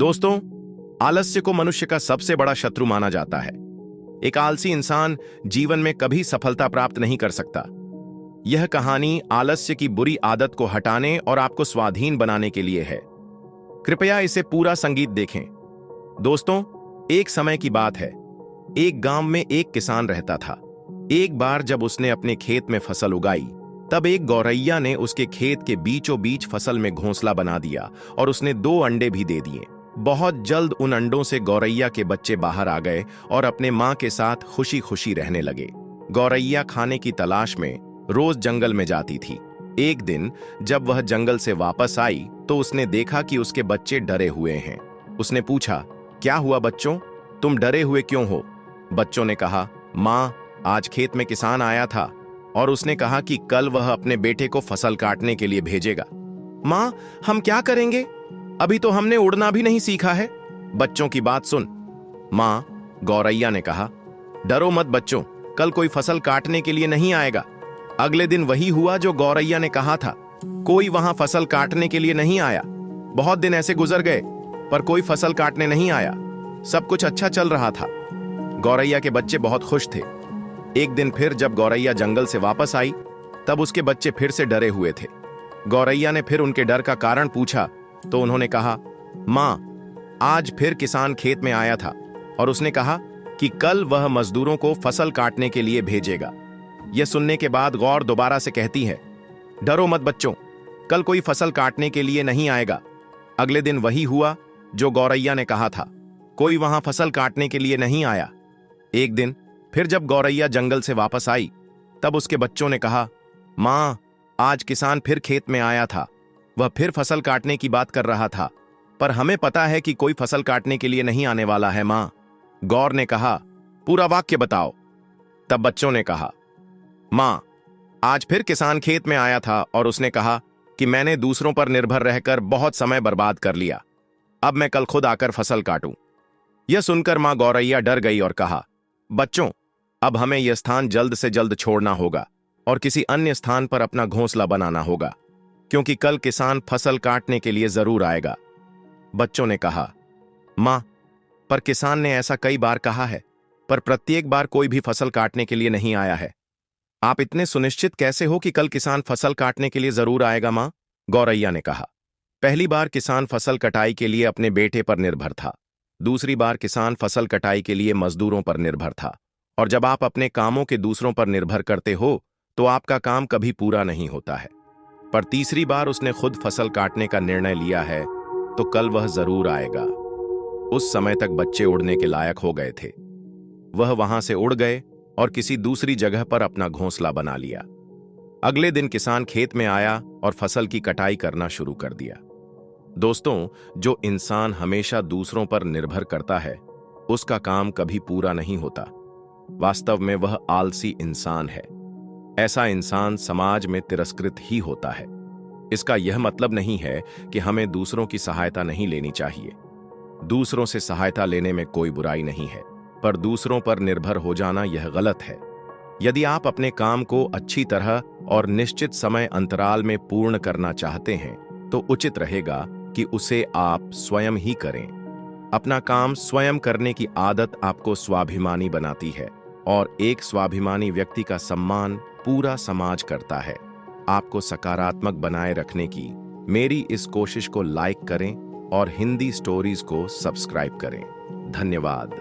दोस्तों, आलस्य को मनुष्य का सबसे बड़ा शत्रु माना जाता है। एक आलसी इंसान जीवन में कभी सफलता प्राप्त नहीं कर सकता। यह कहानी आलस्य की बुरी आदत को हटाने और आपको स्वाधीन बनाने के लिए है। कृपया इसे पूरा संगीत देखें। दोस्तों, एक समय की बात है। एक गांव में एक किसान रहता था। एक बार जब उसने अपने खेत में फसल उगाई, तब एक गौरैया ने उसके खेत के बीचों बीच फसल में घोंसला बना दिया और उसने 2 अंडे भी दे दिए। बहुत जल्द उन अंडों से गौरैया के बच्चे बाहर आ गए और अपने मां के साथ खुशी खुशी रहने लगे। गौरैया खाने की तलाश में रोज जंगल में जाती थी। एक दिन जब वह जंगल से वापस आई तो उसने देखा कि उसके बच्चे डरे हुए हैं। उसने पूछा, क्या हुआ बच्चों, तुम डरे हुए क्यों हो? बच्चों ने कहा, मां, आज खेत में किसान आया था और उसने कहा कि कल वह अपने बेटे को फसल काटने के लिए भेजेगा। मां, हम क्या करेंगे? अभी तो हमने उड़ना भी नहीं सीखा है। बच्चों की बात सुन। मां, गौरैया ने कहा, डरो मत बच्चों, कल कोई फसल काटने के लिए नहीं आएगा। अगले दिन वही हुआ जो गौरैया ने कहा था। कोई वहां फसल काटने के लिए नहीं आया। बहुत दिन ऐसे गुजर गए पर कोई फसल काटने नहीं आया। सब कुछ अच्छा चल रहा था। गौरैया के बच्चे बहुत खुश थे। एक दिन फिर जब गौरैया जंगल से वापस आई, तब उसके बच्चे फिर से डरे हुए थे। गौरैया ने फिर उनके डर का कारण पूछा तो उन्होंने कहा, मां, आज फिर किसान खेत में आया था और उसने कहा कि कल वह मजदूरों को फसल काटने के लिए भेजेगा। यह सुनने के बाद गौर दोबारा से कहती है, डरो मत बच्चों, कल कोई फसल काटने के लिए नहीं आएगा। अगले दिन वही हुआ जो गौरैया ने कहा था। कोई वहां फसल काटने के लिए नहीं आया। एक दिन फिर जब गौरैया जंगल से वापस आई, तब उसके बच्चों ने कहा, मां, आज किसान फिर खेत में आया था। वह फिर फसल काटने की बात कर रहा था, पर हमें पता है कि कोई फसल काटने के लिए नहीं आने वाला है। मां, गौर ने कहा, पूरा वाक्य बताओ। तब बच्चों ने कहा, मां, आज फिर किसान खेत में आया था और उसने कहा कि मैंने दूसरों पर निर्भर रहकर बहुत समय बर्बाद कर लिया। अब मैं कल खुद आकर फसल काटूं। यह सुनकर मां गौरैया डर गई और कहा, बच्चों, अब हमें यह स्थान जल्द से जल्द छोड़ना होगा और किसी अन्य स्थान पर अपना घोंसला बनाना होगा, क्योंकि कल किसान फसल काटने के लिए जरूर आएगा। बच्चों ने कहा, मां, पर किसान ने ऐसा कई बार कहा है, पर प्रत्येक बार कोई भी फसल काटने के लिए नहीं आया है। आप इतने सुनिश्चित कैसे हो कि कल किसान फसल काटने के लिए जरूर आएगा? मां, गौरैया ने कहा, पहली बार किसान फसल कटाई के लिए अपने बेटे पर निर्भर था। दूसरी बार किसान फसल कटाई के लिए मजदूरों पर निर्भर था। और जब आप अपने कामों के दूसरों पर निर्भर करते हो तो आपका काम कभी पूरा नहीं होता है। पर तीसरी बार उसने खुद फसल काटने का निर्णय लिया है तो कल वह जरूर आएगा। उस समय तक बच्चे उड़ने के लायक हो गए थे। वह वहां से उड़ गए और किसी दूसरी जगह पर अपना घोंसला बना लिया। अगले दिन किसान खेत में आया और फसल की कटाई करना शुरू कर दिया। दोस्तों, जो इंसान हमेशा दूसरों पर निर्भर करता है उसका काम कभी पूरा नहीं होता। वास्तव में वह आलसी इंसान है। ऐसा इंसान समाज में तिरस्कृत ही होता है। इसका यह मतलब नहीं है कि हमें दूसरों की सहायता नहीं लेनी चाहिए। दूसरों से सहायता लेने में कोई बुराई नहीं है, पर दूसरों पर निर्भर हो जाना यह गलत है। यदि आप अपने काम को अच्छी तरह और निश्चित समय अंतराल में पूर्ण करना चाहते हैं तो उचित रहेगा कि उसे आप स्वयं ही करें। अपना काम स्वयं करने की आदत आपको स्वाभिमानी बनाती है और एक स्वाभिमानी व्यक्ति का सम्मान पूरा समाज करता है। आपको सकारात्मक बनाए रखने की मेरी इस कोशिश को लाइक करें और हिंदी स्टोरीज को सब्सक्राइब करें। धन्यवाद।